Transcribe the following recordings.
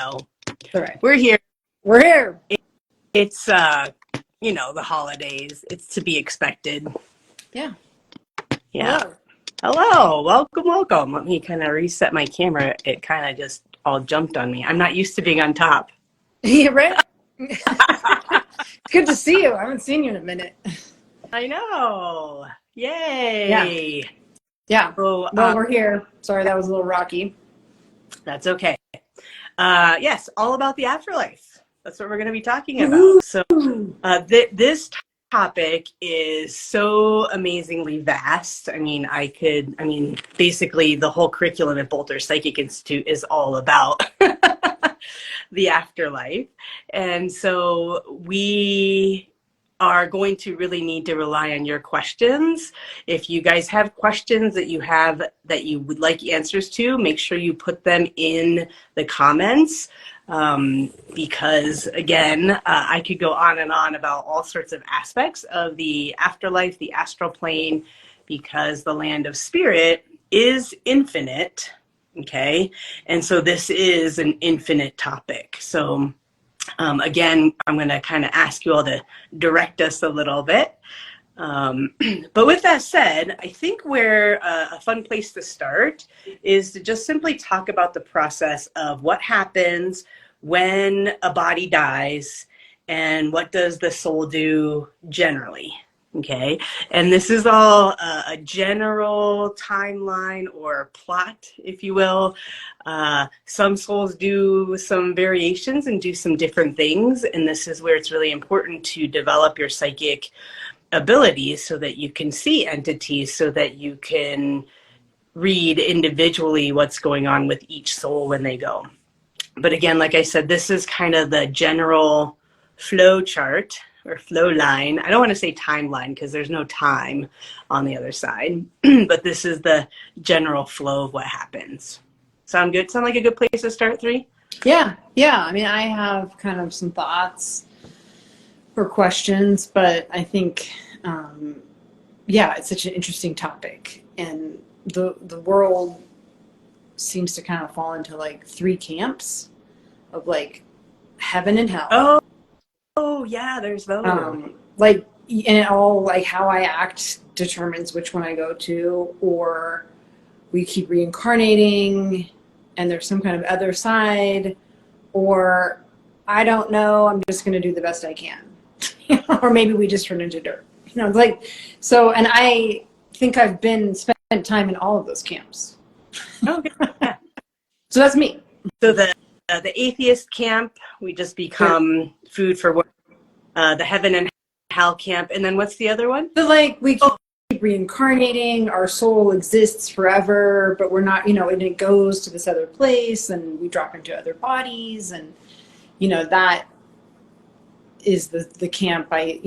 All right. We're here. We're here. It's, the holidays. It's to be expected. Yeah. Yeah. Hello. Welcome. Let me kind of reset my camera. It kind of just all jumped on me. I'm not used to being on top. Yeah, right? It's good to see you. I haven't seen you in a minute. I know. Yay. Yeah. So, well, we're here. Sorry, that was a little rocky. That's okay. Yes, all about the afterlife. That's what we're going to be talking about. So this topic is so amazingly vast. Basically the whole curriculum at Boulder Psychic Institute is all about the afterlife. And so we are going to really need to rely on your questions. If you guys have questions that you would like answers to, make sure you put them in the comments. Because again, I could go on and on about all sorts of aspects of the afterlife, the astral plane, because the land of spirit is infinite. Okay. And so this is an infinite topic. So again, I'm going to kind of ask you all to direct us a little bit. But with that said, I think where a fun place to start is to just simply talk about the process of what happens when a body dies and what does the soul do generally. Okay, and this is all a general timeline or plot, if you will. Some souls do some variations and do some different things, and this is where it's really important to develop your psychic abilities so that you can see entities, so that you can read individually what's going on with each soul when they go. But again, like I said, this is kind of the general flow chart or flow line. I don't want to say timeline because there's no time on the other side, but this is the general flow of what happens. Sound good? Sound like a good place to start, Three? Yeah. I mean, I have kind of some thoughts or questions, but I think, it's such an interesting topic. And the world seems to kind of fall into like three camps of like heaven and hell. Oh yeah, there's those. And it all like how I act determines which one I go to, or we keep reincarnating and there's some kind of other side, or I don't know, I'm just going to do the best I can. Or maybe we just turn into dirt. And I think I've spent time in all of those camps. Okay. Yeah. So that's me. So the atheist camp, we just become food for work. The heaven and hell camp, and then what's the other one? We keep reincarnating. Our soul exists forever, but we're not, and it goes to this other place, and we drop into other bodies, and that is the camp. I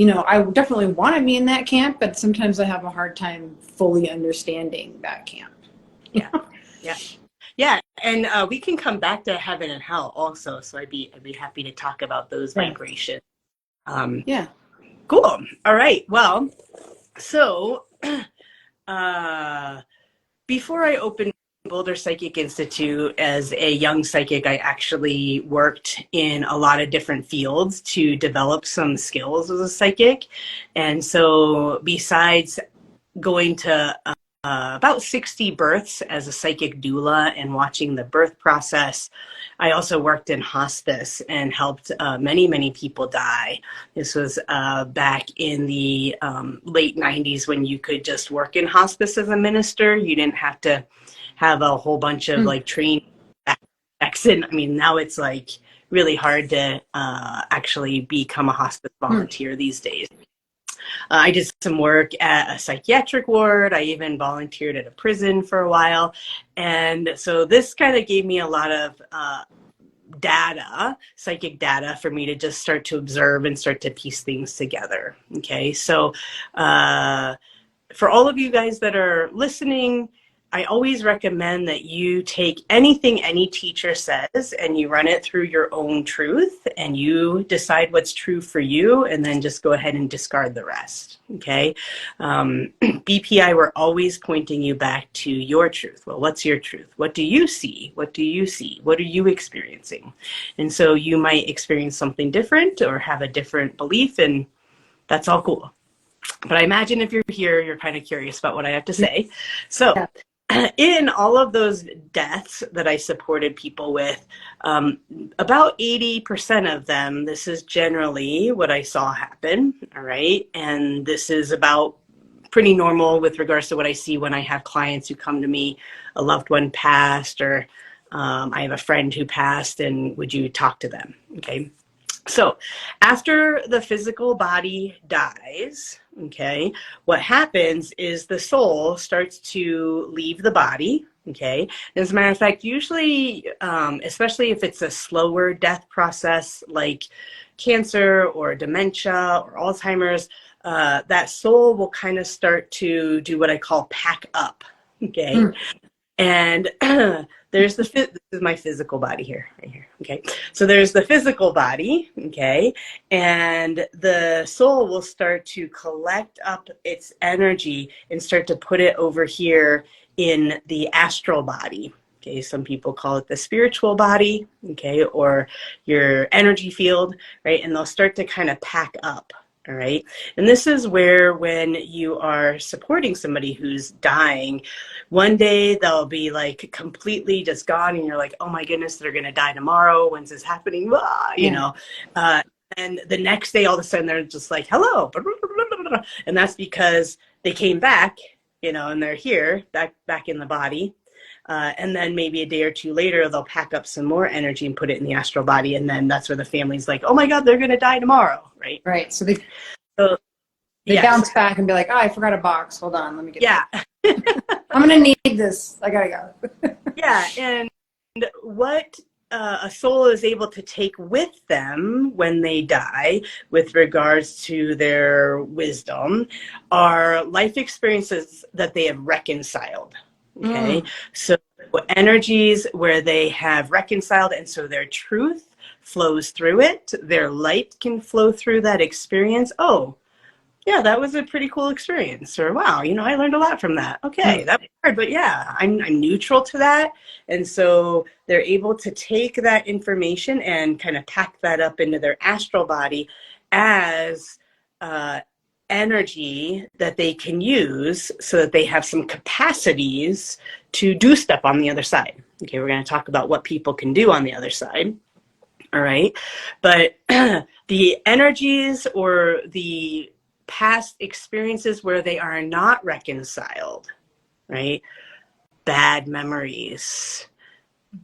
definitely want to be in that camp, but sometimes I have a hard time fully understanding that camp. Yeah, and we can come back to heaven and hell also. So I'd be happy to talk about those vibrations. Cool. All right. Well, so before I opened Boulder Psychic Institute as a young psychic, I actually worked in a lot of different fields to develop some skills as a psychic. And so besides going to about 60 births as a psychic doula and watching the birth process, I also worked in hospice and helped many people die. This was back in the late 90s when you could just work in hospice as a minister. You didn't have to have a whole bunch of training. Now it's like really hard to actually become a hospice volunteer these days. I did some work at a psychiatric ward. I even volunteered at a prison for a while. And so this kind of gave me a lot of psychic data for me to just start to observe and start to piece things together. Okay, so for all of you guys that are listening, I always recommend that you take anything any teacher says and you run it through your own truth and you decide what's true for you, and then just go ahead and discard the rest. Okay. BPI, we're always pointing you back to your truth. Well, what's your truth? What do you see? What do you see? What are you experiencing? And so you might experience something different or have a different belief, and that's all cool. But I imagine if you're here, you're kind of curious about what I have to say. So Yeah. in all of those deaths that I supported people with, about 80% of them, this is generally what I saw happen. All right. And this is about pretty normal with regards to what I see when I have clients who come to me, a loved one passed, or I have a friend who passed, and would you talk to them? Okay. So after the physical body dies, okay, what happens is the soul starts to leave the body. Okay. As a matter of fact, usually, especially if it's a slower death process like cancer or dementia or Alzheimer's, that soul will kind of start to do what I call pack up. Okay. Mm. And there's this is my physical body here, right here. Okay. So there's the physical body. Okay. And the soul will start to collect up its energy and start to put it over here in the astral body. Okay. Some people call it the spiritual body. Okay. Or your energy field, right? And they'll start to kind of pack up. All right. And this is where, when you are supporting somebody who's dying, one day they'll be like completely just gone, and you're like, oh my goodness, they're going to die tomorrow. When's this happening? You know, and the next day, all of a sudden, they're just like, hello. And that's because they came back, you know, and they're here, back in the body. And then maybe a day or two later, they'll pack up some more energy and put it in the astral body. And then that's where the family's like, oh my God, they're going to die tomorrow. Right. Right. So they Yes. bounce back and be like, oh, I forgot a box. Hold on. Let me get that. I'm going to need this. I got to go. Yeah. And what a soul is able to take with them when they die, with regards to their wisdom, are life experiences that they have reconciled. Okay. So energies where they have reconciled, and so their truth flows through it. Their light can flow through that experience. Oh, yeah, that was a pretty cool experience. Or, wow, you know, I learned a lot from that. Okay, that was hard, but yeah, I'm neutral to that. And so they're able to take that information and kind of pack that up into their astral body as energy that they can use, so that they have some capacities to do stuff on the other side. Okay, we're going to talk about what people can do on the other side. All right. But the energies or the past experiences where they are not reconciled, right? Bad memories,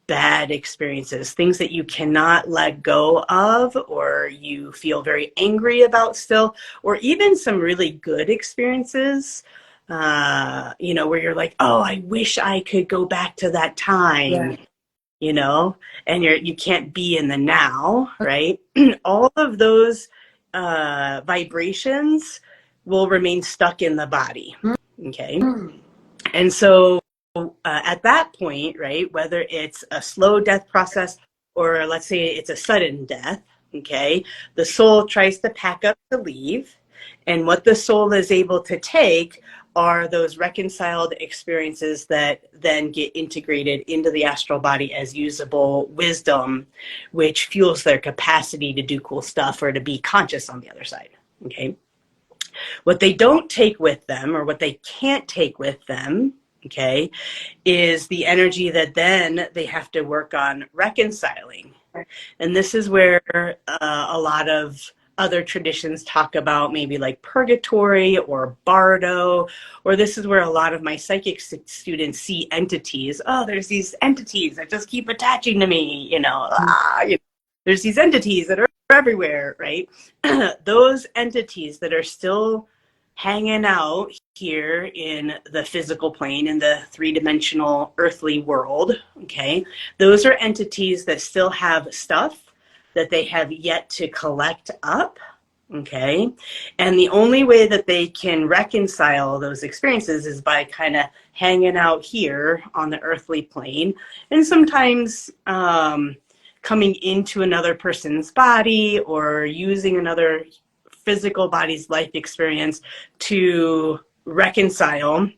bad experiences, things that you cannot let go of, or you feel very angry about still, or even some really good experiences, you know, where you're like, oh, I wish I could go back to that time. You know, and you can't be in the now, right? All of those vibrations will remain stuck in the body. Okay. And so at that point, right, whether it's a slow death process, or let's say it's a sudden death, okay, the soul tries to pack up to leave. And what the soul is able to take are those reconciled experiences that then get integrated into the astral body as usable wisdom, which fuels their capacity to do cool stuff or to be conscious on the other side. Okay. What they don't take with them, or what they can't take with them, okay, is the energy that then they have to work on reconciling. And this is where a lot of other traditions talk about maybe like purgatory or bardo, or this is where a lot of my psychic students see entities. Oh, there's these entities that just keep attaching to me, you know, there's these entities that are everywhere, right? Those entities that are still hanging out here in the physical plane, in the three-dimensional earthly world, okay? Those are entities that still have stuff that they have yet to collect up, Okay. And the only way that they can reconcile those experiences is by kind of hanging out here on the earthly plane, and sometimes coming into another person's body or using another physical body's life experience to reconcile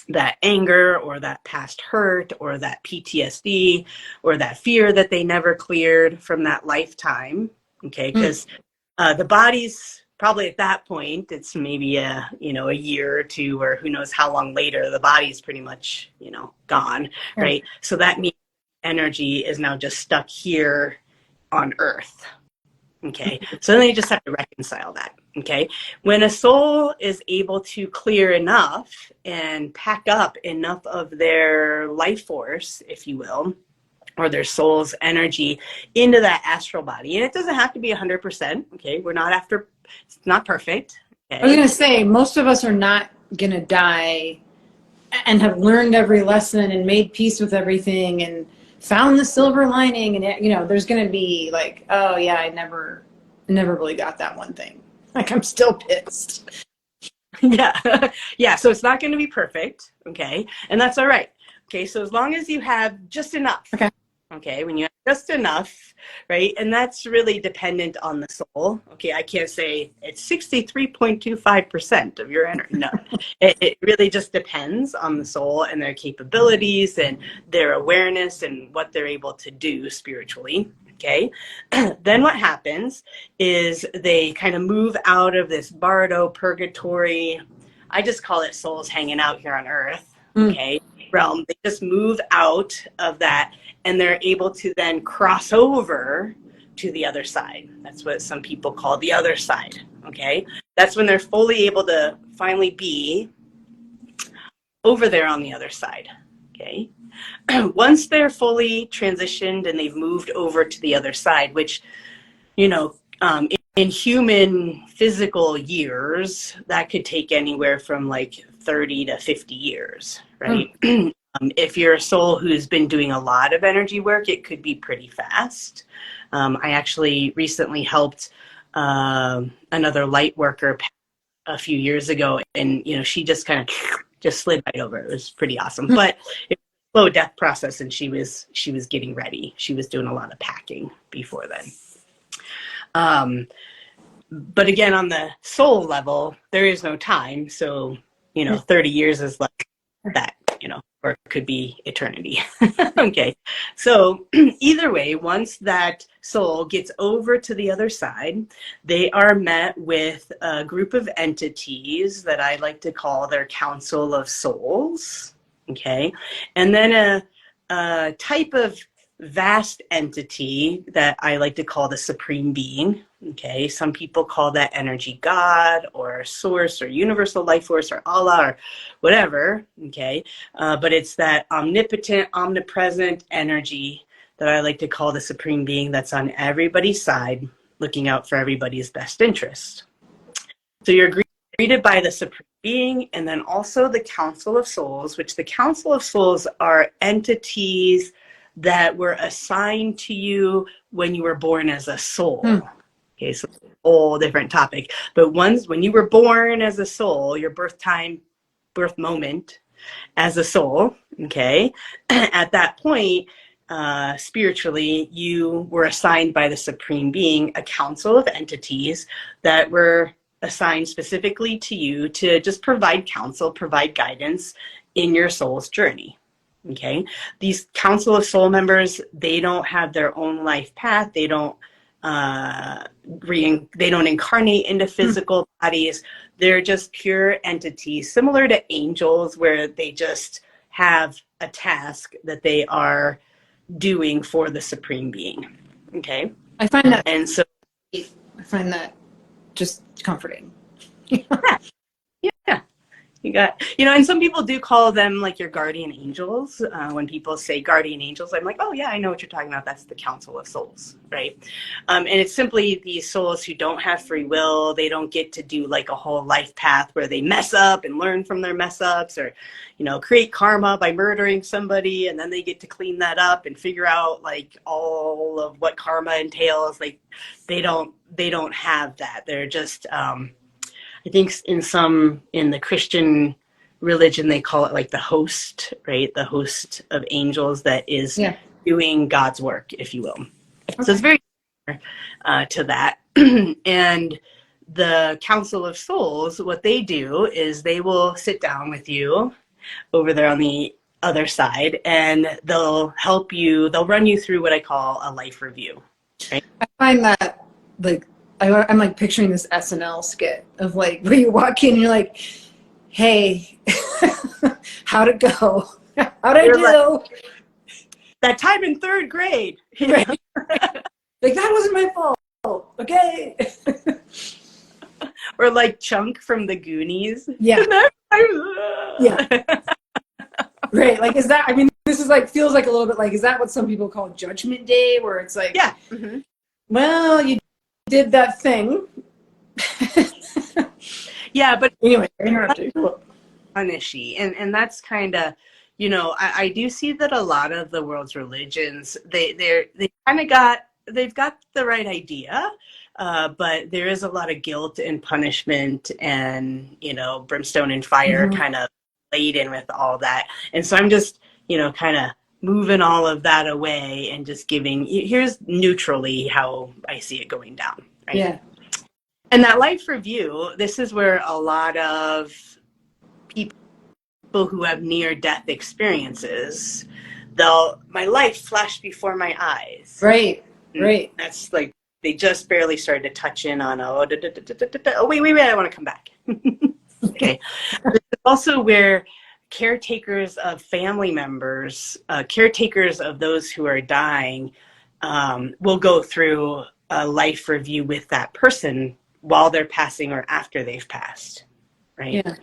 that anger or that past hurt or that PTSD or that fear that they never cleared from that lifetime. Okay. Because the body's probably at that point, it's maybe a year or two, or who knows how long later, the body's pretty much, gone, right? So that means energy is now just stuck here on Earth. Okay. So then they just have to reconcile that. Okay. When a soul is able to clear enough and pack up enough of their life force, if you will, or their soul's energy into that astral body. And it doesn't have to be 100%. Okay. We're not after, it's not perfect. Okay? I was going to say, most of us are not going to die and have learned every lesson and made peace with everything and found the silver lining. And, there's going to be like, oh yeah, I never really got that one thing. Like, I'm still pissed. Yeah. Yeah. So it's not going to be perfect. Okay. And that's all right. Okay. So as long as you have just enough. Okay. Okay, when you have just enough, right? And that's really dependent on the soul. Okay, I can't say it's 63.25% of your energy. No, it really just depends on the soul and their capabilities and their awareness and what they're able to do spiritually. Okay, then what happens is they kind of move out of this bardo purgatory. I just call it souls hanging out here on Earth. Okay, realm. They just move out of that, and they're able to then cross over to the other side. That's what some people call the other side. Okay, that's when they're fully able to finally be over there on the other side. Okay, once they're fully transitioned and they've moved over to the other side, which in human physical years, that could take anywhere from like 30 to 50 years, right? If you're a soul who's been doing a lot of energy work, it could be pretty fast. I actually recently helped another light worker a few years ago, and she just kind of just slid right over. It was pretty awesome, but it was a slow death process, and she was getting ready. She was doing a lot of packing before then. But again, on the soul level, there is no time. So, 30 years is like that, or it could be eternity. Okay. So either way, once that soul gets over to the other side, they are met with a group of entities that I like to call their Council of Souls. Okay. And then a type of vast entity that I like to call the Supreme Being. Okay, some people call that energy God or source or universal life force or Allah or whatever. Okay, but it's that omnipotent, omnipresent energy that I like to call the Supreme Being that's on everybody's side, looking out for everybody's best interest. So you're greeted by the Supreme Being and then also the Council of Souls, which the Council of Souls are entities that were assigned to you when you were born as a soul. Okay, so it's a whole different topic. But when you were born as a soul, your birth moment as a soul, okay, at that point, spiritually, you were assigned by the Supreme Being a council of entities that were assigned specifically to you to just provide counsel, provide guidance in your soul's journey. Okay, these Council of Soul members, they don't have their own life path. They don't they don't incarnate into physical bodies. They're just pure entities, similar to angels, where they just have a task that they are doing for the Supreme Being. Okay, I find that, and so I find that just comforting. yeah. You got, and some people do call them like your guardian angels. When people say guardian angels, I'm like, oh yeah, I know what you're talking about. That's the Council of Souls, right? And it's simply these souls who don't have free will. They don't get to do like a whole life path where they mess up and learn from their mess ups, or, create karma by murdering somebody, and then they get to clean that up and figure out like all of what karma entails. Like they don't have that. They're just, I think in the Christian religion, they call it like the host, right? The host of angels that is doing God's work, if you will. Okay. So it's very similar to that. And the Council of Souls, what they do is they will sit down with you over there on the other side, and they'll help you. They'll run you through what I call a life review. Right? I find that like I'm like picturing this SNL skit of like where you walk in and you're like, hey, how'd it go? How'd I do? Like, that time in third grade. Right. Like, that wasn't my fault. Okay. Or like Chunk from the Goonies. Yeah. Yeah. Right. Like, is that, I mean, this is like, feels like a little bit like, is that what some people call Judgment Day? Where it's like, yeah. Mm-hmm. Well, you did that thing. Yeah, but anyway, punishy, and that's kind of, I do see that a lot of the world's religions, they've got the right idea, but there is a lot of guilt and punishment and brimstone and fire kind of laid in with all that, and so I'm just kind of moving all of that away and just giving, here's neutrally how I see it going down, right? Yeah. And that life review, this is where a lot of people who have near-death experiences, my life flashed before my eyes. Right, right. That's like, they just barely started to touch in on, wait, I want to come back. Okay. Also where caretakers of family members, caretakers of those who are dying, will go through a life review with that person while they're passing or after they've passed, right? Yeah.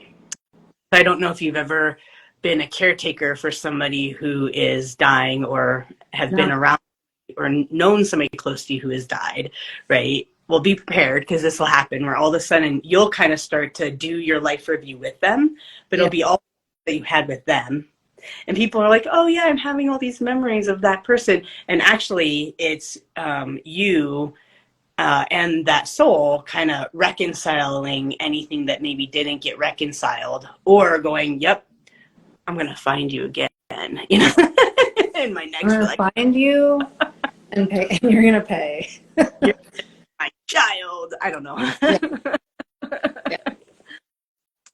I don't know if you've ever been a caretaker for somebody who is dying or have been around or known somebody close to you who has died, right? Well, be prepared, because this will happen where all of a sudden you'll kind of start to do your life review with them, but it'll be all that you had with them. And people are like, oh yeah, I'm having all these memories of that person. And actually it's you and that soul kind of reconciling anything that maybe didn't get reconciled, or going, yep, I'm going to find you again, in my next life. I'm going to find you and pay, and you're going to pay. You're my child. I don't know.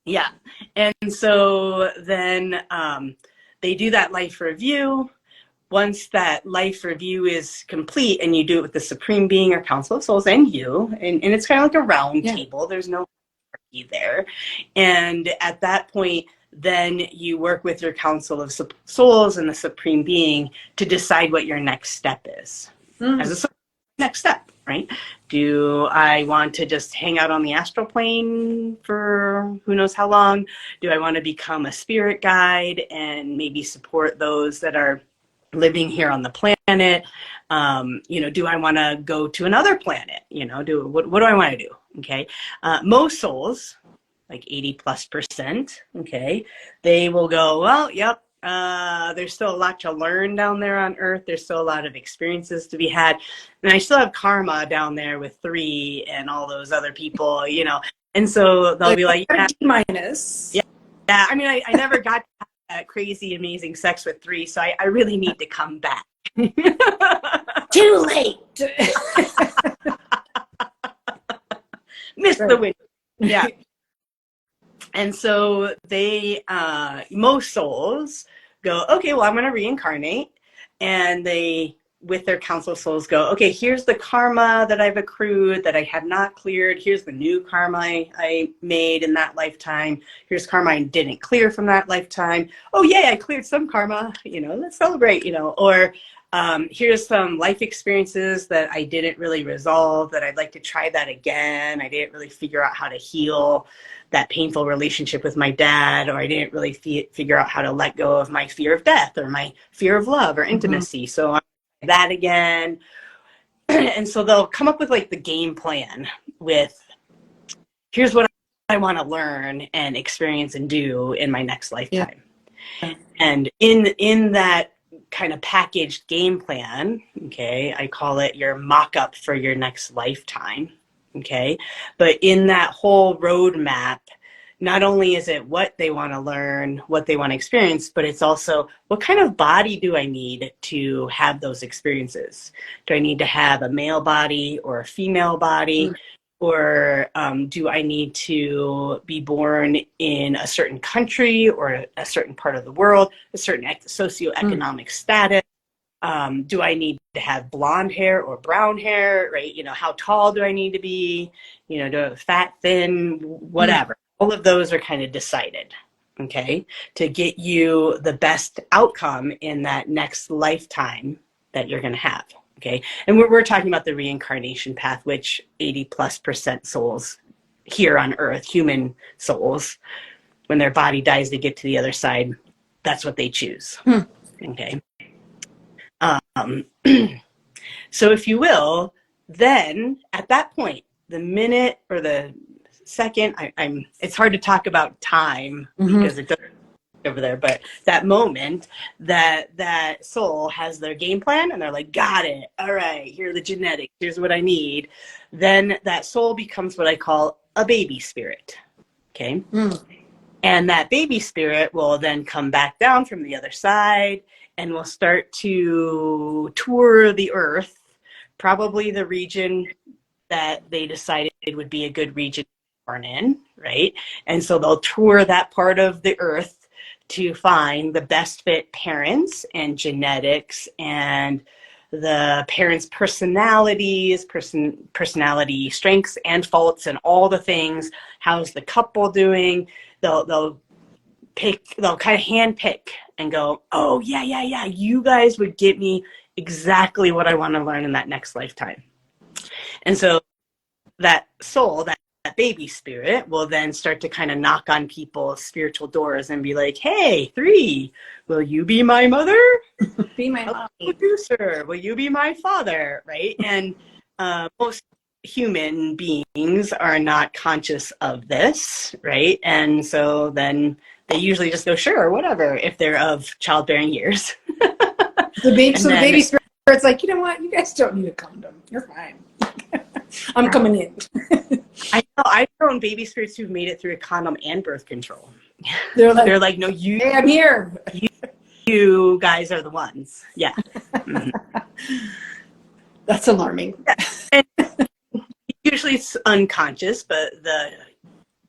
Yeah. And so then they do that life review. Once that life review is complete, and you do it with the Supreme Being or Council of Souls and you, and it's kind of like a round table. There's no hierarchy there. And at that point, then you work with your Council of Souls and the Supreme Being to decide what your next step is. As a next step, right? Do I want to just hang out on the astral plane for who knows how long? Do I want to become a spirit guide and maybe support those that are living here on the planet? Do I want to go to another planet? What do I want to do? Okay. Most souls, like 80+%, okay, they will go, well, yep, there's still a lot to learn down there on Earth. There's still a lot of experiences to be had. And I still have karma down there with 3 and all those other people, and so they'll be like, yeah, minus. Yeah. I mean, I never got to have that crazy, amazing sex with 3, so I really need to come back. Too late. Missed the window. Yeah. And so they, most souls go, okay, well, I'm going to reincarnate. And they, with their Council of Souls, go, okay, here's the karma that I've accrued that I have not cleared. Here's the new karma I made in that lifetime. Here's karma I didn't clear from that lifetime. Oh, yay, I cleared some karma. Let's celebrate, Or Here's some life experiences that I didn't really resolve, that I'd like to try that again. I didn't really figure out how to heal that painful relationship with my dad, or I didn't really figure out how to let go of my fear of death or my fear of love or intimacy. So I'm that again. And so they'll come up with like the game plan with, here's what I want to learn and experience and do in my next lifetime. Yeah. And in that kind of packaged game plan, okay, I call it your mock-up for your next lifetime, okay? But in that whole roadmap, not only is it what they want to learn, what they want to experience, but it's also what kind of body do I need to have those experiences? Do I need to have a male body or a female body? Or do I need to be born in a certain country or a certain part of the world, a certain socioeconomic status? Do I need to have blonde hair or brown hair, right? You know, how tall do I need to be? You know, do I have fat, thin, whatever. All of those are kind of decided, okay, to get you the best outcome in that next lifetime that you're going to have. Okay, and we're talking about the reincarnation path, which 80+% souls here on Earth, human souls, when their body dies to get to the other side, that's what they choose. Okay. So if you will, then at that point, the minute or the second, it's hard to talk about time because it doesn't over there, but that moment that soul has their game plan and they're like, got it, all right, here are the genetics, here's what I need, then that soul becomes what I call a baby spirit. Okay. And that baby spirit will then come back down from the other side and will start to tour the earth, probably the region that they decided would be a good region to be born in, right? And so they'll tour that part of the earth to find the best fit parents and genetics and the parents' personalities, personality strengths and faults and all the things. How's the couple doing? They'll kind of hand pick and go, oh yeah, you guys would get me exactly what I want to learn in that next lifetime. And so that soul, that baby spirit will then start to kind of knock on people's spiritual doors and be like, hey, Three, will you be my mother? Be my mom. Producer, will you be my father? Right? And most human beings are not conscious of this, right? And so then they usually just go, sure, whatever, if they're of childbearing years. The baby spirit's like, you know what? You guys don't need a condom. You're fine. I'm coming in. I know. I've known baby spirits who've made it through a condom and birth control. They're like, no, you. Hey, I'm here. You guys are the ones. Yeah. That's alarming. Yeah. And usually it's unconscious, but the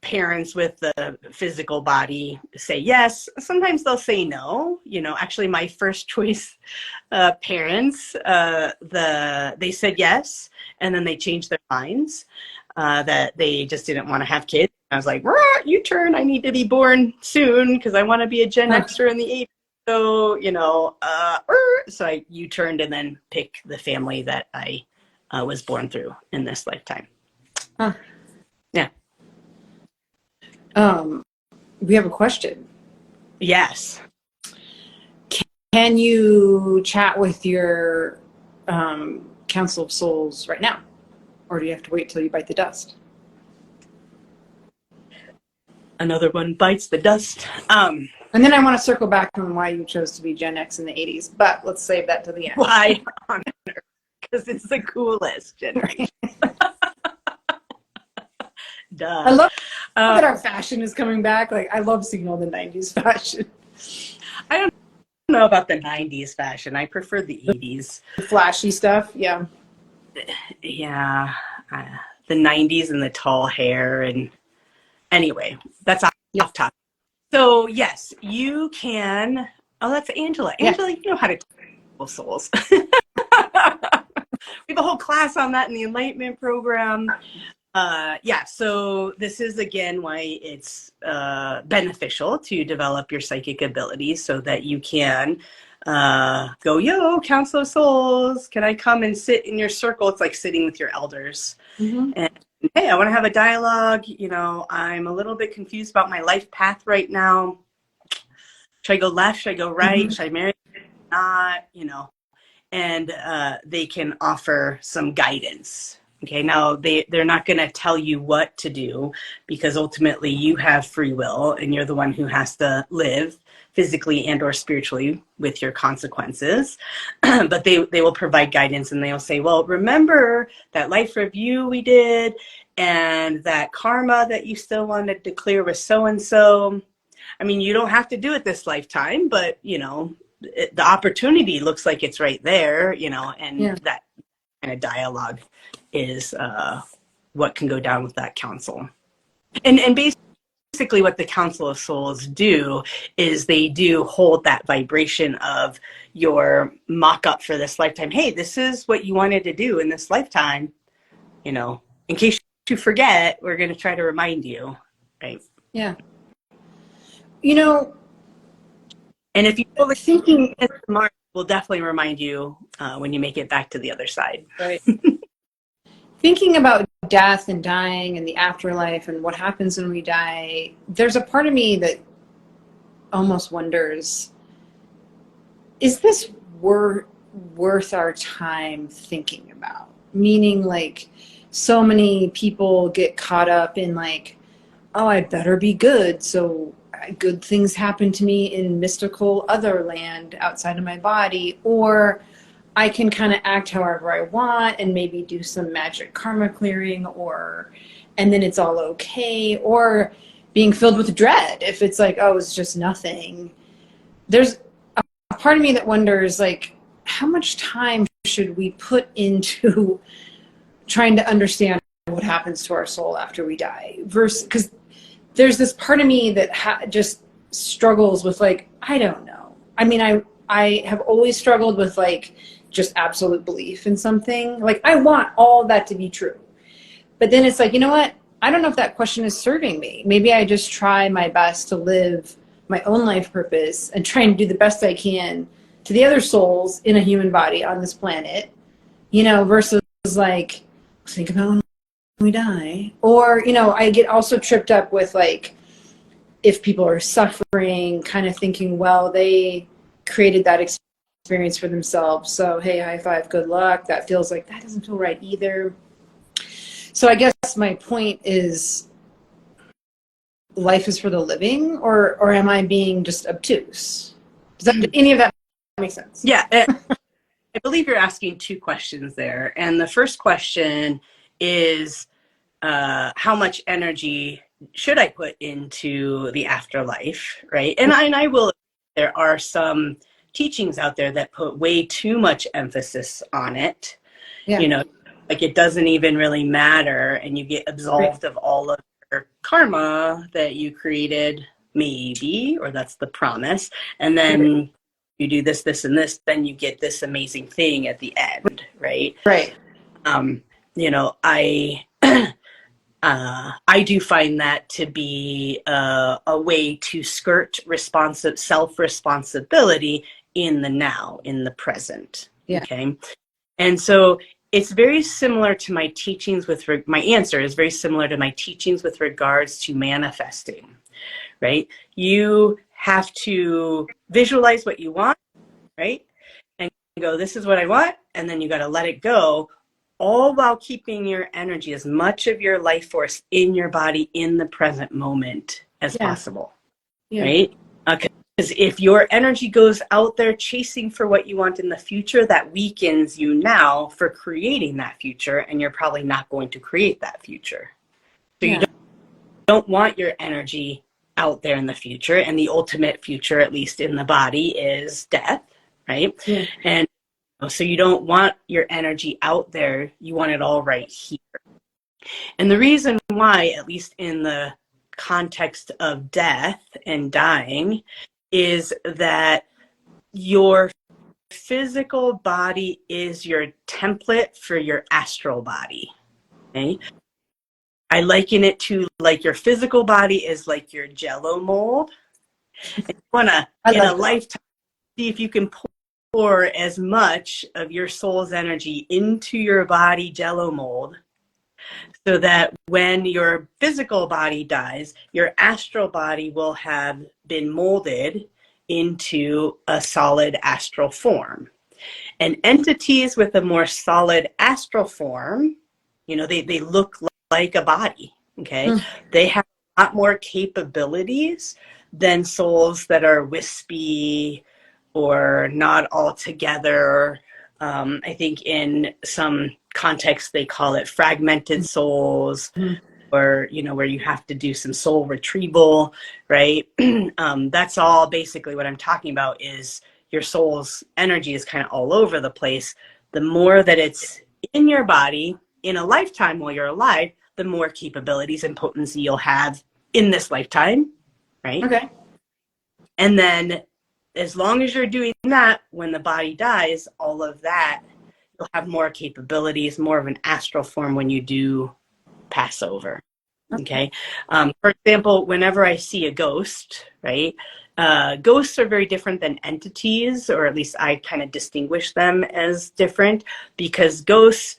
parents with the physical body say yes. Sometimes they'll say no. You know, actually, my first choice parents, they said yes, and then they changed their minds that they just didn't want to have kids. I was like, you turn. I need to be born soon because I want to be a Gen Xer in the 80s. So, you know, so I U-turned and then pick the family that I was born through in this lifetime. Huh. Yeah. We have a question. Yes. Can you chat with your Council of Souls right now? Or do you have to wait till you bite the dust? Another one bites the dust. And then I want to circle back on why you chose to be Gen X in the 80s, but let's save that to the end. Why on earth? Because it's the coolest generation. Duh. I love that our fashion is coming back. Like, I love seeing all the 90s fashion. I don't know about the 90s fashion. I prefer the 80s. The flashy stuff, yeah. Yeah. The 90s and the tall hair. And anyway, that's off topic. So, yes, you can. Oh, that's Angela. Angela, you know how to talk souls. We have a whole class on that in the Enlightenment program. So this is, again, why it's beneficial to develop your psychic abilities so that you can go, yo, Council of Souls, can I come and sit in your circle? It's like sitting with your elders. Mm-hmm. And hey, I want to have a dialogue. You know, I'm a little bit confused about my life path right now. Should I go left? Should I go right? Mm-hmm. Should I marry? Not, you know, and they can offer some guidance. Okay, now they're not going to tell you what to do, because ultimately you have free will and you're the one who has to live physically and or spiritually with your consequences. But they will provide guidance, and they'll say, well, remember that life review we did, and that karma that you still wanted to clear with so and so. I mean, you don't have to do it this lifetime, but you know, the opportunity looks like it's right there, you know, and Yeah. that kind of dialogue is what can go down with that council. And basically what the Council of Souls do is they do hold that vibration of your mock-up for this lifetime. Hey, this is what you wanted to do in this lifetime. You know, in case you forget, we're going to try to remind you, right? Yeah. You know, And if you fully thinking, get smart, we'll definitely remind you when you make it back to the other side. right. Thinking about death and dying and the afterlife and what happens when we die, there's a part of me that almost wonders, is this worth our time thinking about? Meaning, like, so many people get caught up in, like, oh, I better be good, so good things happen to me in mystical other land outside of my body, or I can kind of act however I want and maybe do some magic karma clearing, and then it's all okay, or being filled with dread if it's like, oh, it's just nothing. There's a part of me that wonders, like, how much time should we put into trying to understand what happens to our soul after we die? Versus, because there's this part of me that just struggles with, like, I don't know. I mean, I have always struggled with, like, just absolute belief in something. Like, I want all that to be true. But then it's like, you know what? I don't know if that question is serving me. Maybe I just try my best to live my own life purpose and try and do the best I can to the other souls in a human body on this planet, you know, versus, like, think about when we die. Or, you know, I get also tripped up with, like, if people are suffering, kind of thinking, well, they created that experience for themselves, so hey, high five, good luck. That feels like, that doesn't feel right either. So I guess my point is, life is for the living, or am I being just obtuse? Does any of that make sense? Yeah, I believe you're asking two questions there. And the first question is, how much energy should I put into the afterlife, right? And I will, there are some teachings out there that put way too much emphasis on it. Yeah. You know, like it doesn't even really matter, and you get absolved of all of your karma that you created, maybe, or that's the promise. And then you do this, this, and this, then you get this amazing thing at the end, right? Right. You know, I do find that to be a way to skirt self-responsibility in the now, in the present. Yeah. Okay. And so it's very similar to my teachings my answer is very similar to my teachings with regards to manifesting, right? You have to visualize what you want, right? And go, this is what I want. And then you got to let it go, all while keeping your energy, as much of your life force in your body in the present moment as possible, right? Because if your energy goes out there chasing for what you want in the future, that weakens you now for creating that future, and you're probably not going to create that future. So you don't want your energy out there in the future, and the ultimate future, at least in the body, is death, right? Yeah. And so you don't want your energy out there, you want it all right here. And the reason why, at least in the context of death and dying, is that your physical body is your template for your astral body. Okay? I liken it to, like, your physical body is like your Jello mold. And you want to, in a lifetime, see if you can pour as much of your soul's energy into your body jello mold so that when your physical body dies, your astral body will have been molded into a solid astral form. And entities with a more solid astral form, they look like a body, okay? They have a lot more capabilities than souls that are wispy or not all together. I think in some contexts they call it fragmented souls, or where you have to do some soul retrieval, right? That's all basically what I'm talking about, is your soul's energy is kind of all over the place. The more that it's in your body in a lifetime while you're alive, the more capabilities and potency you'll have in this lifetime, right? Okay. And then as long as you're doing that, when the body dies, all of that, you'll have more capabilities, more of an astral form when you do pass over. Okay. For example, whenever I see a ghost, right? Ghosts are very different than entities, or at least I kind of distinguish them as different, because ghosts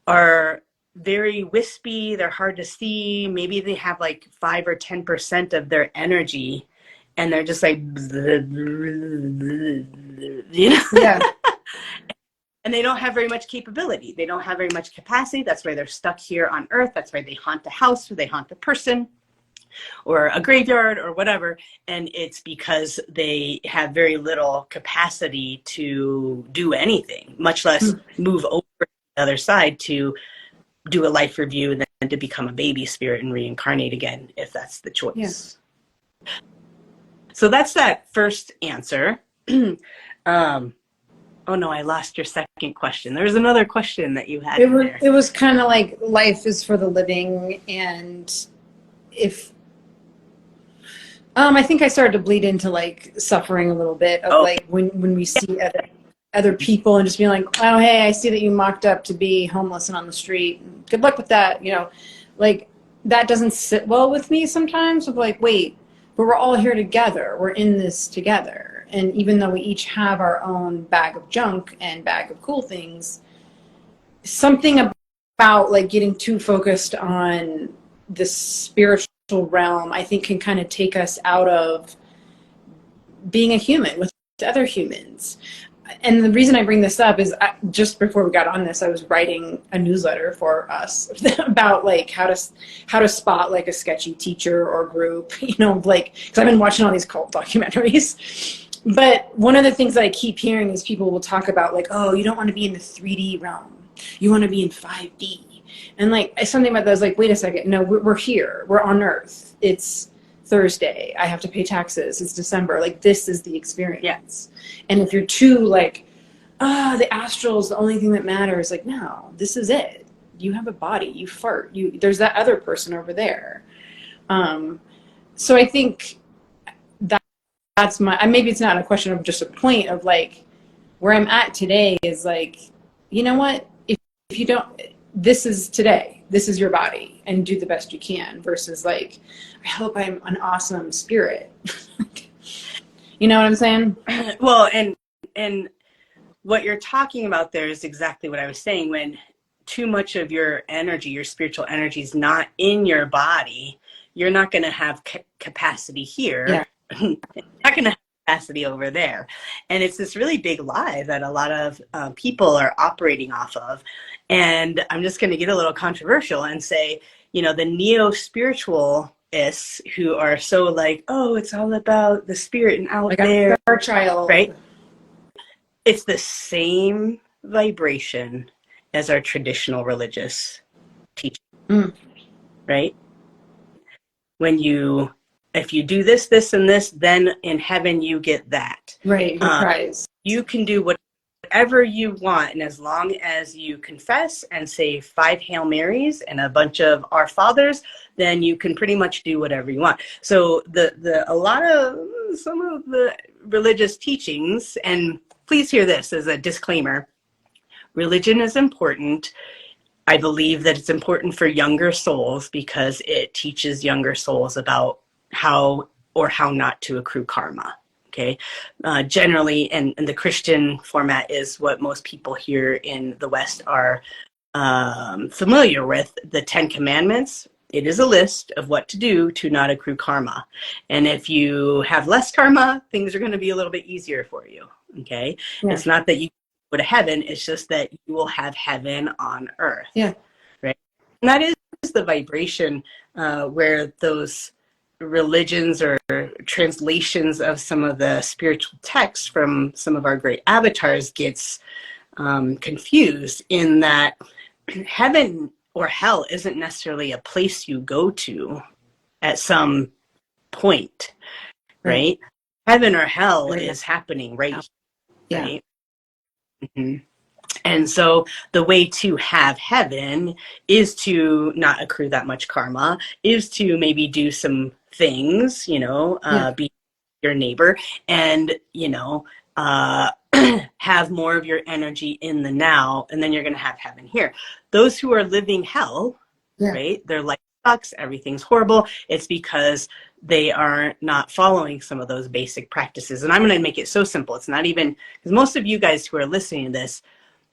are very wispy. They're hard to see. Maybe they have like 5 or 10% of their energy, and they're just like, Yeah. And they don't have very much capability. They don't have very much capacity. That's why they're stuck here on Earth. That's why they haunt the house, or they haunt the person, or a graveyard, or whatever. And it's because they have very little capacity to do anything, much less move over to the other side to do a life review and then to become a baby spirit and reincarnate again, if that's the choice. Yes. So that's that first answer. Oh no, I lost your second question. There was another question that you had in there. It was kind of like life is for the living, and if I think I started to bleed into like suffering a little bit of like when we see other people and just being like, oh hey, I see that you mocked up to be homeless and on the street. Good luck with that, like that doesn't sit well with me sometimes. Of like, wait, but we're all here together. We're in this together. And even though we each have our own bag of junk and bag of cool things, something about like getting too focused on the spiritual realm, I think, can kind of take us out of being a human with other humans. And the reason I bring this up is just before we got on this, I was writing a newsletter for us about like how to spot like a sketchy teacher or group, like, because I've been watching all these cult documentaries. But one of the things that I keep hearing is people will talk about like, oh, you don't want to be in the 3D realm. You want to be in 5D. And like something about that was like, wait a second. No, we're here. We're on Earth. It's Thursday. I have to pay taxes. It's December. Like, this is the experience. And if you're too like, the astral is the only thing that matters. Like, no, this is it. You have a body. You fart. There's that other person over there. So I think that's maybe it's not a question of just a point of like where I'm at today is like, you know what, if you don't, this is today, this is your body, and do the best you can, versus like, I hope I'm an awesome spirit. You know what I'm saying? Well, and what you're talking about there is exactly what I was saying. When too much of your energy, your spiritual energy, is not in your body, you're not going to have capacity here. Yeah. You're not going to have capacity over there. And it's this really big lie that a lot of people are operating off of. And I'm just going to get a little controversial and say, the neo-spiritualists who are so like, oh, it's all about the spirit and out like there. Our child. Right? It's the same vibration as our traditional religious teaching. Right? If you do this, this, and this, then in heaven you get that. Right, your prize. You can do whatever you want, and as long as you confess and say 5 Hail Marys and a bunch of Our Fathers, then you can pretty much do whatever you want. So some of the religious teachings, and please hear this as a disclaimer, religion is important. I believe that it's important for younger souls because it teaches younger souls about how or how not to accrue karma. Okay. Generally, and the Christian format is what most people here in the West are familiar with. The 10 Commandments. It is a list of what to do to not accrue karma. And if you have less karma, things are going to be a little bit easier for you. Okay. Yeah. It's not that you go to heaven. It's just that you will have heaven on earth. Yeah. Right. And that is the vibration where those religions or translations of some of the spiritual texts from some of our great avatars gets confused, in that heaven or hell isn't necessarily a place you go to at some point, right? Heaven or hell is happening right here, right? Mm-hmm. And so the way to have heaven is to not accrue that much karma, is to maybe do some things, be your neighbor, and, have more of your energy in the now, and then you're going to have heaven here. Those who are living hell, right? Their life sucks, everything's horrible. It's because they are not following some of those basic practices. And I'm going to make it so simple. It's not even, because most of you guys who are listening to this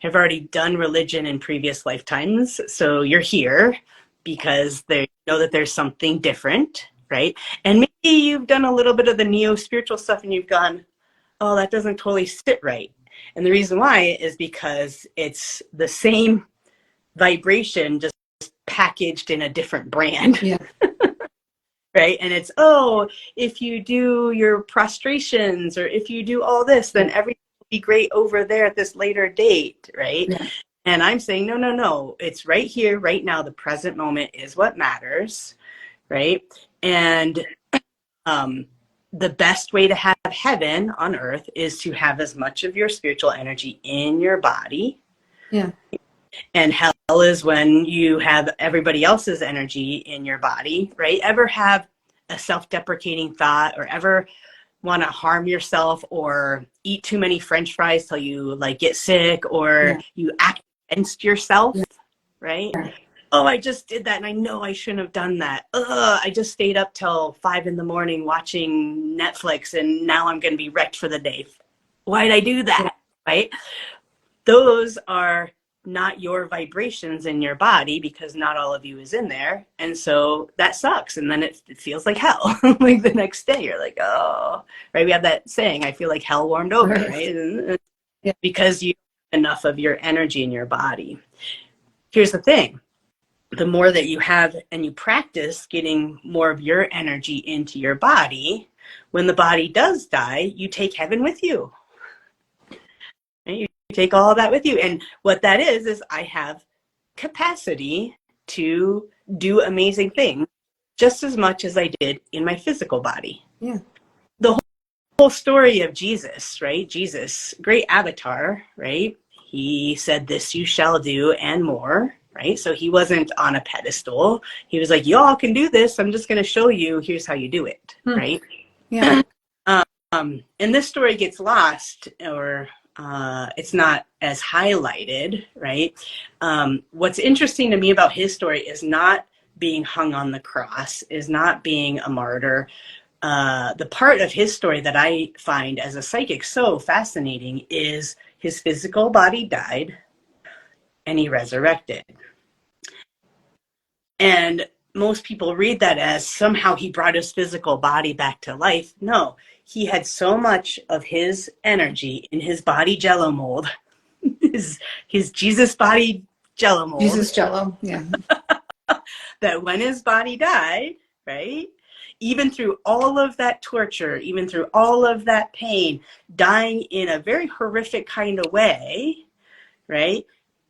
have already done religion in previous lifetimes. So you're here because they know that there's something different, right? And maybe you've done a little bit of the neo-spiritual stuff and you've gone, oh, that doesn't totally sit right. And the reason why is because it's the same vibration, just packaged in a different brand. Yeah. Right? And it's, oh, if you do your prostrations or if you do all this, then everything will be great over there at this later date, right? Yeah. And I'm saying, no. It's right here, right now. The present moment is what matters, right? And the best way to have heaven on earth is to have as much of your spiritual energy in your body. Yeah. And hell is when you have everybody else's energy in your body, right? Ever have a self-deprecating thought, or ever want to harm yourself or eat too many French fries till you get sick, or you act against yourself, right? Yeah. Oh, I just did that and I know I shouldn't have done that. I just stayed up till 5 a.m. watching Netflix and now I'm going to be wrecked for the day. Why'd I do that? Right? Those are not your vibrations in your body, because not all of you is in there. And so that sucks. And then it feels like hell. Like the next day you're like, oh, right. We have that saying, I feel like hell warmed over, right? Because you have enough of your energy in your body. Here's the thing. The more that you have and you practice getting more of your energy into your body, when the body does die, you take heaven with you. And you take all of that with you. And what that is I have capacity to do amazing things just as much as I did in my physical body. Yeah. The whole story of Jesus, right? Jesus, great avatar, right? He said, this you shall do and more. Right? So he wasn't on a pedestal. He was like, y'all can do this. I'm just going to show you. Here's how you do it. Right? Yeah. And this story gets lost, or it's not as highlighted, right? What's interesting to me about his story is not being hung on the cross, is not being a martyr. The part of his story that I find as a psychic so fascinating is his physical body died and he resurrected. And most people read that as somehow he brought his physical body back to life. No, he had so much of his energy in his body jello mold, his Jesus body jello mold. Jesus jello, yeah. That when his body died, right, even through all of that torture, even through all of that pain, dying in a very horrific kind of way, right,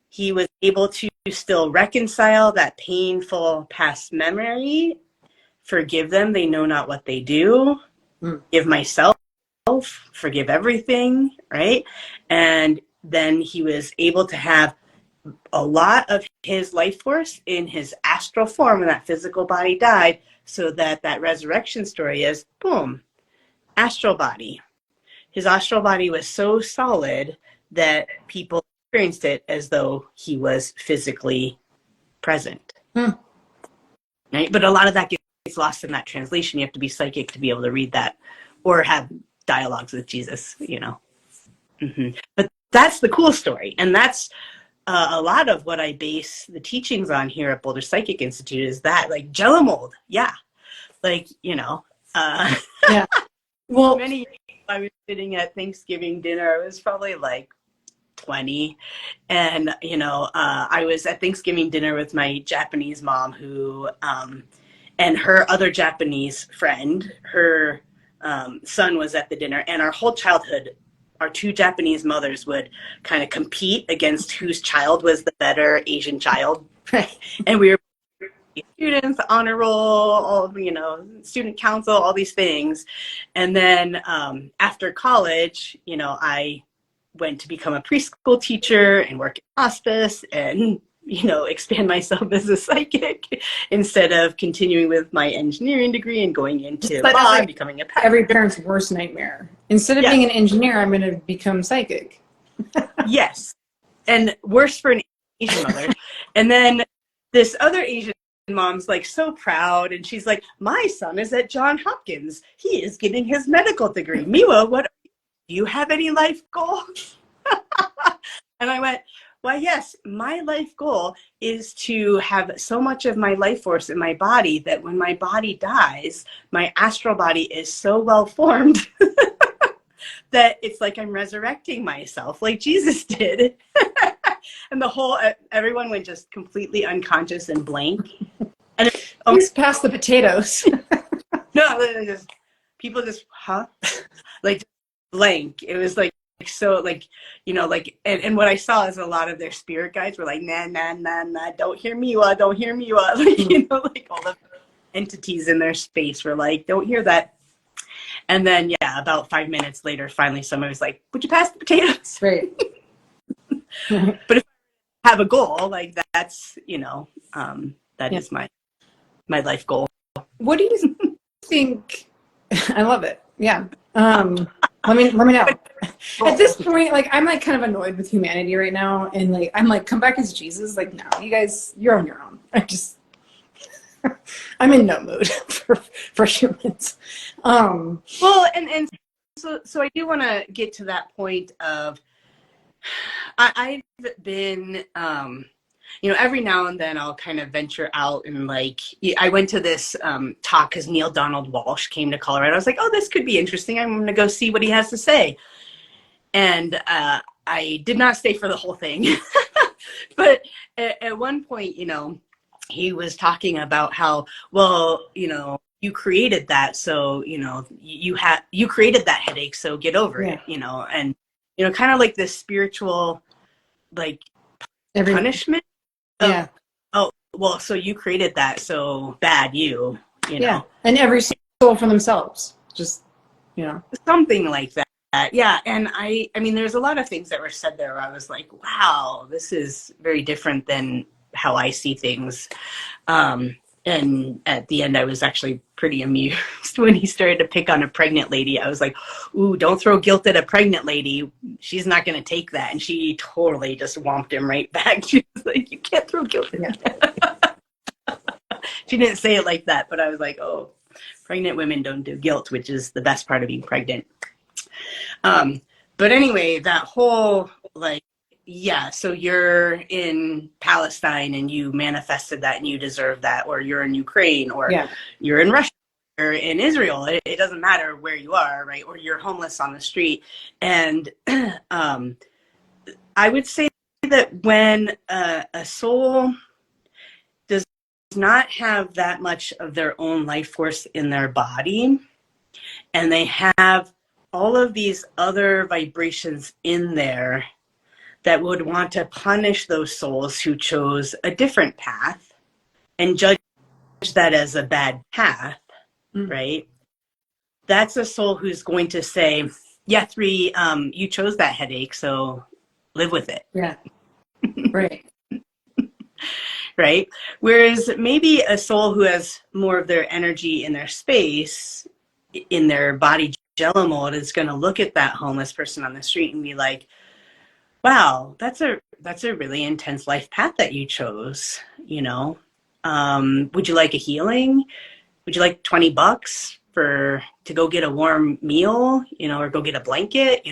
he was able to still reconcile that painful past memory, forgive them, they know not what they do, forgive myself, forgive everything, right? And then he was able to have a lot of his life force in his astral form when that physical body died, so that that resurrection story is, boom, astral body. His astral body was so solid that people experienced it as though he was physically present. Right? But a lot of that gets lost in that translation. You have to be psychic to be able to read that, or have dialogues with Jesus, you know. But that's the cool story. And that's a lot of what I base the teachings on here at Boulder Psychic Institute is that, like, Jello mold. Yeah. Like, you know, Yeah. Well, many years ago, I was sitting at Thanksgiving dinner. I was probably like 20. And, you know, I was at Thanksgiving dinner with my Japanese mom and her other Japanese friend, her son was at the dinner, and our whole childhood, our two Japanese mothers would kind of compete against whose child was the better Asian child. And we were students, honor roll, all, you know, student council, all these things. And then after college, you know, I went to become a preschool teacher and work in hospice and, you know, expand myself as a psychic instead of continuing with my engineering degree and going into law and becoming a pastor. Every parent's worst nightmare. Instead of being an engineer, I'm going to become psychic. Yes. And worse for an Asian mother. And then this other Asian mom's like so proud, and she's like, my son is at Johns Hopkins. He is getting his medical degree. Miwa, do you have any life goals? And I went, well, yes, my life goal is to have so much of my life force in my body that when my body dies, my astral body is so well formed that it's like I'm resurrecting myself like Jesus did. And everyone went just completely unconscious and blank. And Please pass the potatoes. No, people just, huh? Like blank. It was like, so like, you know, like, and what I saw is a lot of their spirit guides were like, nah, nah, nah, nah, don't hear Miwa, don't hear Miwa. Like, you know, like all the entities in their space were like, don't hear that. And then, yeah, about 5 minutes later, finally someone was like, would you pass the potatoes? Right. But if I have a goal, like that's, you know, that is my life goal. What do you think? I love it. Yeah. Let me know. At this point, like, I'm like kind of annoyed with humanity right now, and like I'm like, come back as Jesus. Like, no, you guys, you're on your own. I'm in no mood for humans. Well, and so I do want to get to that point of I've been you know, every now and then I'll kind of venture out and like, I went to this talk because Neil Donald Walsh came to Colorado. I was like, oh, this could be interesting. I'm going to go see what he has to say. And I did not stay for the whole thing. But at one point, you know, he was talking about how, well, you know, you created that. So, you know, you created that headache. So get over it, you know, and, you know, kind of like this spiritual, like punishment. Yeah. Oh, well, so you created that, so bad you know. Yeah, and every soul for themselves, just, you know. Something like that. Yeah, and I mean, there's a lot of things that were said there where I was like, wow, this is very different than how I see things. And at the end, I was actually pretty amused when he started to pick on a pregnant lady. I was like, ooh, don't throw guilt at a pregnant lady. She's not going to take that. And she totally just whomped him right back. She was like, you can't throw guilt at that. She didn't say it like that, but I was like, oh, pregnant women don't do guilt, which is the best part of being pregnant. But anyway, that whole, like, yeah, so you're in Palestine and you manifested that and you deserve that, or you're in Ukraine, or you're in Russia, or in Israel. It doesn't matter where you are, right? Or you're homeless on the street. And I would say that when a soul does not have that much of their own life force in their body, and they have all of these other vibrations in there that would want to punish those souls who chose a different path and judge that as a bad path, right? That's a soul who's going to say, yeah, Three, you chose that headache, so live with it. Yeah, right. Right? Whereas maybe a soul who has more of their energy in their space, in their body jello mold, is going to look at that homeless person on the street and be like, wow, that's a really intense life path that you chose, you know. Would you like a healing? Would you like $20 to go get a warm meal, or go get a blanket,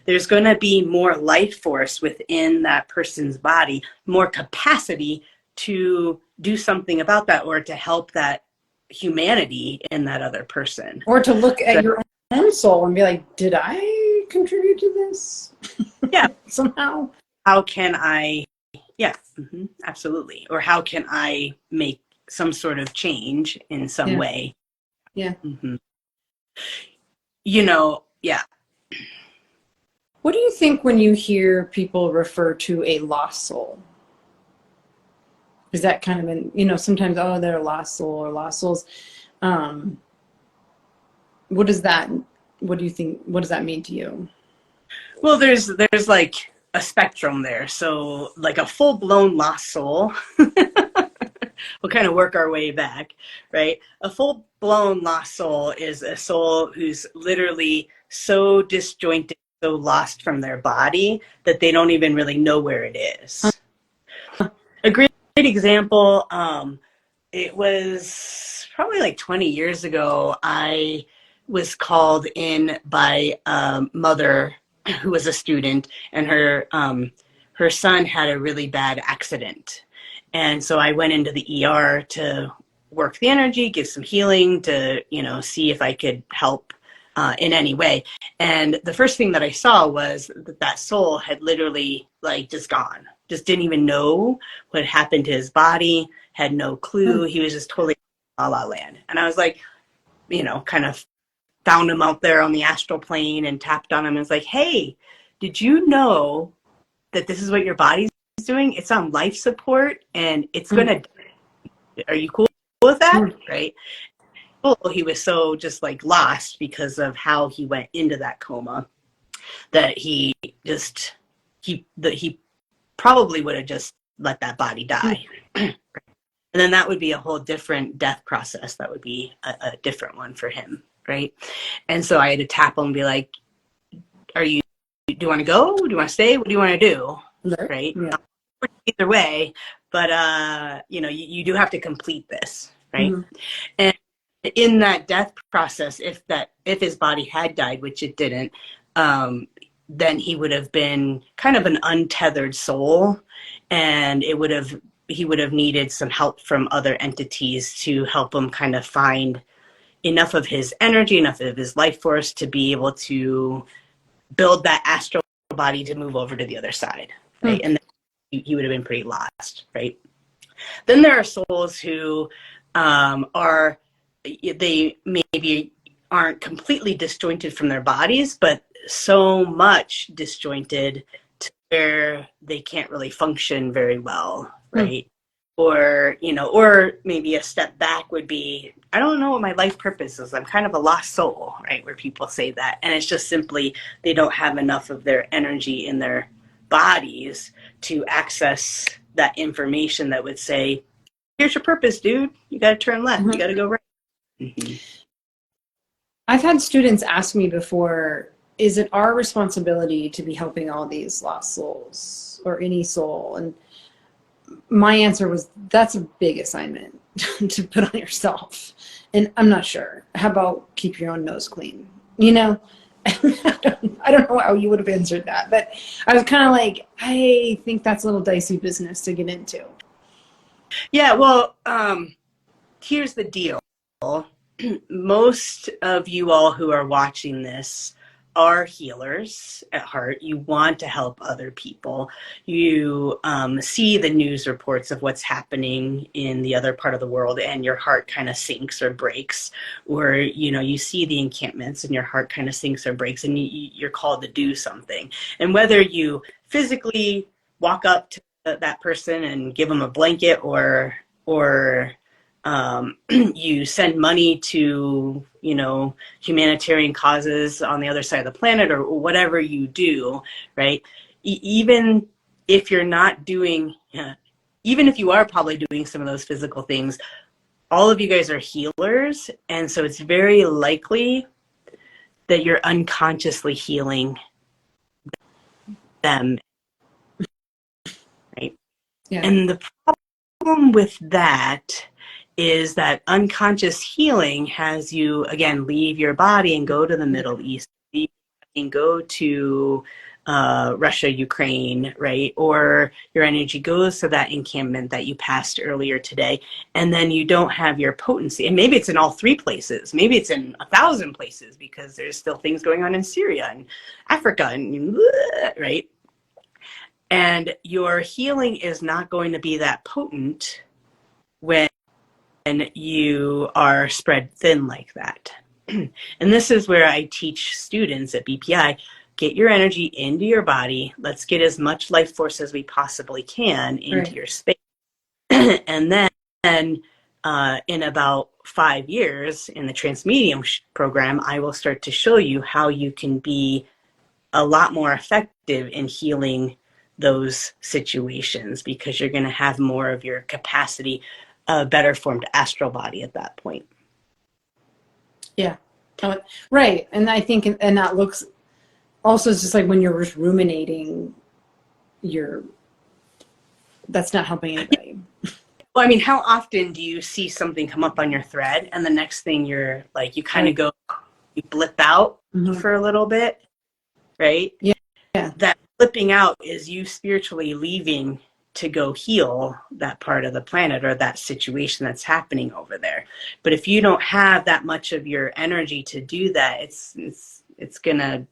there's going to be more life force within that person's body, more capacity to do something about that or to help that humanity in that other person. Or to look at your own soul and be like, did I contribute to this? Yeah. Somehow. How can I, yeah, absolutely. Or how can I make some sort of change in some way? Yeah. Yeah. What do you think when you hear people refer to a lost soul? Is that kind of sometimes, oh, they're a lost soul or lost souls. What do you think, what does that mean to you? Well, there's like a spectrum there. So like a full-blown lost soul, we'll kind of work our way back, right? A full-blown lost soul is a soul who's literally so disjointed, so lost from their body that they don't even really know where it is. A great example, it was probably like 20 years ago, I was called in by a mother who was a student, and her son had a really bad accident. And so I went into the ER to work the energy, give some healing, to, see if I could help in any way. And the first thing that I saw was that soul had literally like just gone, just didn't even know what happened to his body, had no clue. He was just totally la la land. And I was like, kind of found him out there on the astral plane and tapped on him and was like, hey, did you know that this is what your body's doing? It's on life support and it's going to, are you cool with that? Right. Well, he was so just like lost because of how he went into that coma that he probably would have just let that body die. And then that would be a whole different death process. That would be a different one for him. Right. And so I had to tap him and be like, do you want to go? Do you want to stay? What do you want to do? Right. Yeah. Either way, but you do have to complete this. Right. And in that death process, if his body had died, which it didn't, then he would have been kind of an untethered soul, and he would have needed some help from other entities to help him kind of find enough of his energy, enough of his life force to be able to build that astral body to move over to the other side, right? And then he would have been pretty lost, right? Then there are souls who they maybe aren't completely disjointed from their bodies, but so much disjointed to where they can't really function very well, right? Or maybe a step back would be, I don't know what my life purpose is. I'm kind of a lost soul, right? Where people say that. And it's just simply they don't have enough of their energy in their bodies to access that information that would say, here's your purpose, dude. You got to turn left. You got to go right. I've had students ask me before, is it our responsibility to be helping all these lost souls or any soul? And my answer was, that's a big assignment to put on yourself. And I'm not sure. How about keep your own nose clean? I don't know how you would have answered that, but I was kind of like, I think that's a little dicey business to get into. Yeah, well, here's the deal. Most of you all who are watching this are healers at heart. You want to help other people. You see the news reports of what's happening in the other part of the world, and your heart kind of sinks or breaks. Or, you see the encampments and your heart kind of sinks or breaks, and you're called to do something. And whether you physically walk up to that person and give them a blanket, or you send money to, humanitarian causes on the other side of the planet, or whatever you do, right? Even if you're not doing, even if you are probably doing some of those physical things, all of you guys are healers. And so it's very likely that you're unconsciously healing them, right? Yeah. And the problem with that is that unconscious healing has you, again, leave your body and go to the Middle East, and go to Russia, Ukraine, right? Or your energy goes to that encampment that you passed earlier today, and then you don't have your potency. And maybe it's in all three places. Maybe it's in 1,000 places, because there's still things going on in Syria and Africa and right? And your healing is not going to be that potent when you are spread thin like that. And this is where I teach students at BPI, get your energy into your body. Let's get as much life force as we possibly can into your space. And then in about 5 years in the Transmedium program, I will start to show you how you can be a lot more effective in healing those situations, because you're going to have more of your capacity, a better formed astral body at that point. Yeah. Right. And I think, and that looks also, it's just like when you're just ruminating, that's not helping anybody. Well, I mean, how often do you see something come up on your thread and the next thing you're like, you kind of go, you blip out for a little bit, right? Yeah. That flipping out is you spiritually leaving to go heal that part of the planet or that situation that's happening over there. But if you don't have that much of your energy to do that, it's gonna,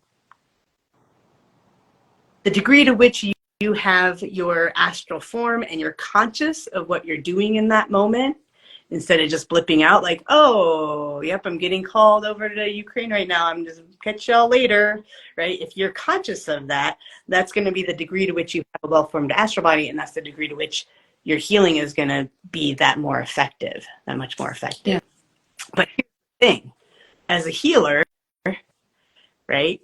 the degree to which you have your astral form and you're conscious of what you're doing in that moment, instead of just blipping out like, oh, yep, I'm getting called over to Ukraine right now, I'm just catch y'all later, right? If you're conscious of that, that's going to be the degree to which you have a well-formed astral body, and that's the degree to which your healing is going to be that more effective, that much more effective. Yeah. But here's the thing, as a healer, right,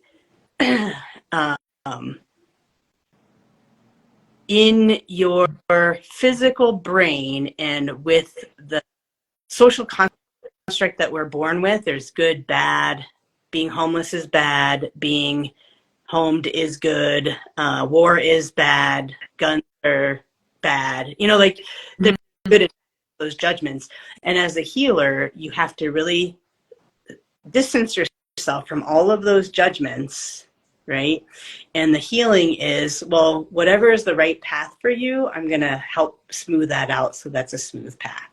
in your physical brain and with the social construct that we're born with, there's good, bad. Being homeless is bad. Being homed is good. War is bad. Guns are bad. You know, like they're good at those judgments. And as a healer, you have to really distance yourself from all of those judgments, right? And the healing is, well, whatever is the right path for you, I'm going to help smooth that out so that's a smooth path,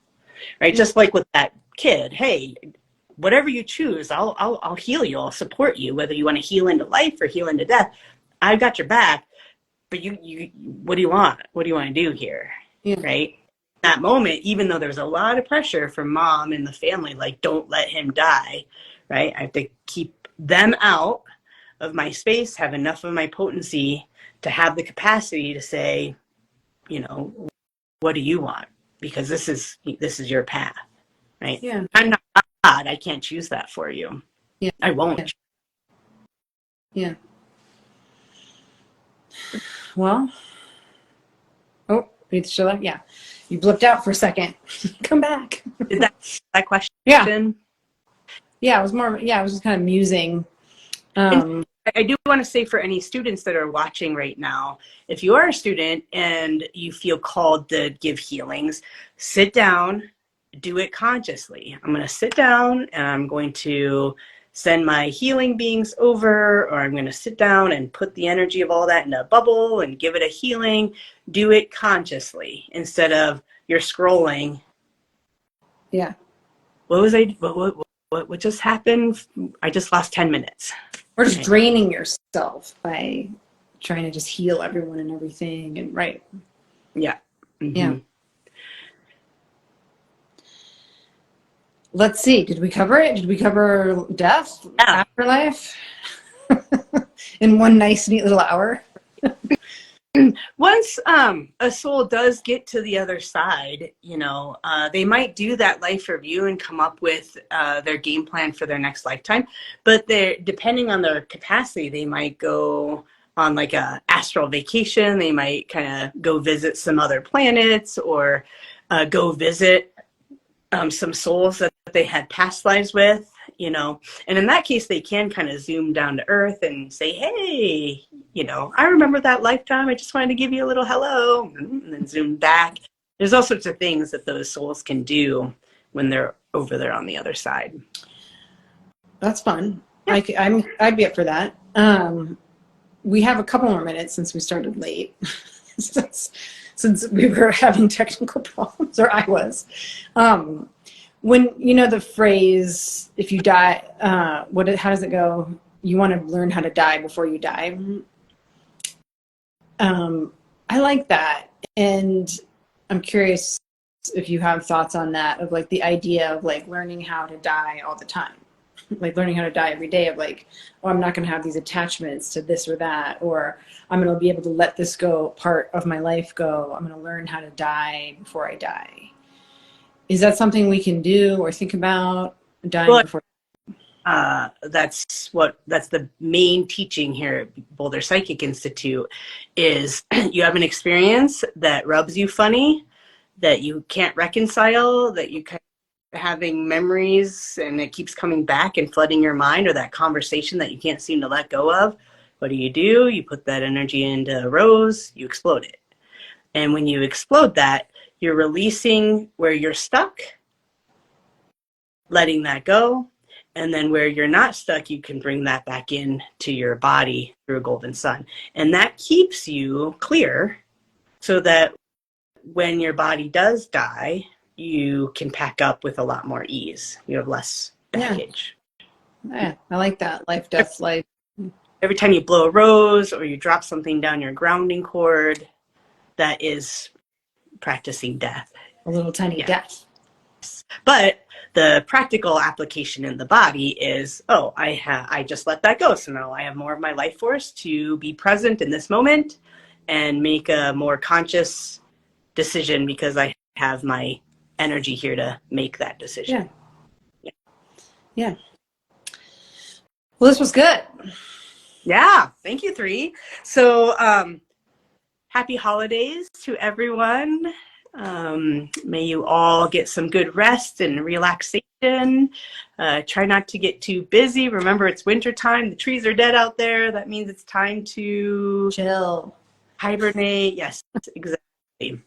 right? Just like with that kid, hey, whatever you choose, I'll heal you, I'll support you, whether you want to heal into life or heal into death. I've got your back, but you what do you want? What do you want to do here? Yeah. Right? That moment, even though there's a lot of pressure from mom and the family, like, don't let him die, right? I have to keep them out of my space, have enough of my potency to have the capacity to say, you know, what do you want? Because this is your path, right? Yeah. I'm not God. I can't choose that for you. Yeah. I won't. Yeah. Well. Oh, need to show that? Yeah. You blipped out for a second. Come back. Did that question? Yeah. Yeah, it was more, yeah, I was just kind of musing. I do want to say, for any students that are watching right now, if you are a student and you feel called to give healings, sit down, do it consciously. I'm going to sit down and I'm going to send my healing beings over, or I'm going to sit down and put the energy of all that in a bubble and give it a healing. Do it consciously instead of you're scrolling. Yeah. What just happened? I just lost 10 minutes. Or just draining yourself by trying to just heal everyone and everything. And right. Yeah. Mm-hmm. Yeah. Let's see. Did we cover it? Did we cover death, afterlife in one nice, neat little hour? Once a soul does get to the other side, you know, they might do that life review and come up with their game plan for their next lifetime. But they're, depending on their capacity, they might go on like a astral vacation. They might kind of go visit some other planets, or go visit some souls that they had past lives with, you know. And in that case, they can kind of zoom down to earth and say, hey, you know, I remember that lifetime. I just wanted to give you a little hello, and then zoom back. There's all sorts of things that those souls can do when they're over there on the other side. That's fun. Yeah. I'd be up for that. We have a couple more minutes since we started late. since we were having technical problems, or I was. When you know the phrase, if you die, how does it go? You want to learn how to die before you die. I like that, and I'm curious if you have thoughts on that, of like the idea of like learning how to die all the time, like learning how to die every day, of like, oh, I'm not going to have these attachments to this or that, or I'm going to be able to let this go, part of my life go. I'm going to learn how to die before I die. Is that something we can do or think about, dying before? That's the main teaching here at Boulder Psychic Institute is you have an experience that rubs you funny, that you can't reconcile, that you kind of having memories and it keeps coming back and flooding your mind, or that conversation that you can't seem to let go of. What do? You put that energy into a rose, you explode it. And when you explode that, you're releasing where you're stuck, letting that go. And then where you're not stuck, you can bring that back in to your body through a golden sun. And that keeps you clear so that when your body does die, you can pack up with a lot more ease. You have less baggage. Yeah, I like that. Life, death, life. Every time you blow a rose or you drop something down your grounding cord, that is practicing death. A little tiny death. But the practical application in the body is, oh, I just let that go. So now I have more of my life force to be present in this moment and make a more conscious decision because I have my energy here to make that decision. Yeah. Well, this was good. Yeah. Thank you, Three. So happy holidays to everyone. May you all get some good rest and relaxation. Try not to get too busy. Remember, it's winter time. The trees are dead out there. That means it's time to chill, hibernate. Yes, exactly.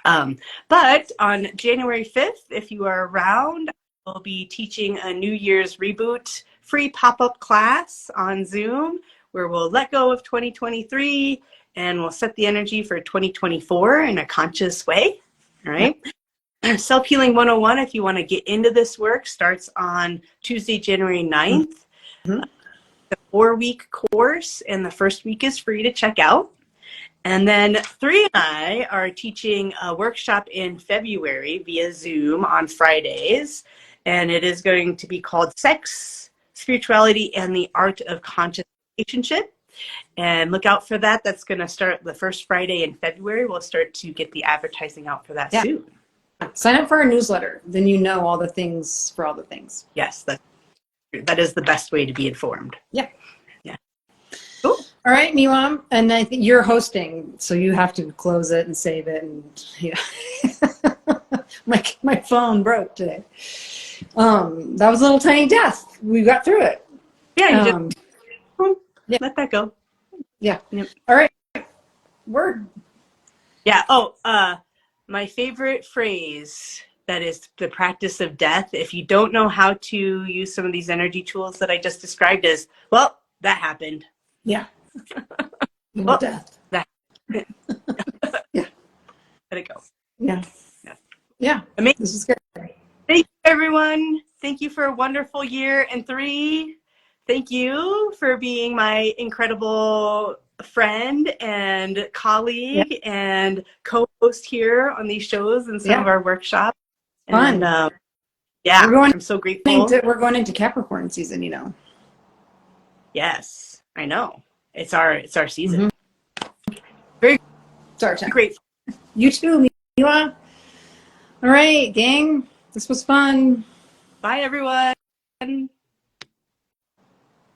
But on January 5th, if you are around, I'll be teaching a New Year's reboot free pop-up class on Zoom where we'll let go of 2023 and we'll set the energy for 2024 in a conscious way. All right. Self-Healing 101, if you want to get into this work, starts on Tuesday, January 9th. The 4-week course, and the first week is free to check out. And then Three and I are teaching a workshop in February via Zoom on Fridays. And it is going to be called Sex, Spirituality, and the Art of Conscious Relationship. And look out for that. That's going to start the first Friday in February. We'll start to get the advertising out for that soon. Sign up for our newsletter. Then you know all the things for all the things. Yes, that is the best way to be informed. Yeah. Cool. All right, Miwa, and I think you're hosting, so you have to close it and save it. And my phone broke today. That was a little tiny death. We got through it. Yeah, you just let that go. Yeah. Yep. All right. Word. Yeah. Oh, my favorite phrase, that is the practice of death. If you don't know how to use some of these energy tools that I just described, is, well, that happened. Yeah. Well, death. That. Yeah. Let it go. Yeah. Yeah. Amazing. This is good. Thank you, everyone. Thank you for a wonderful year. And Three, thank you for being my incredible friend and colleague and co-host here on these shows and some of our workshops. Fun. And I'm so grateful. We're going into Capricorn season, you know. Yes, I know. It's our season. Mm-hmm. Very it's our time. Grateful. You too, Miwa. All right, gang. This was fun. Bye, everyone.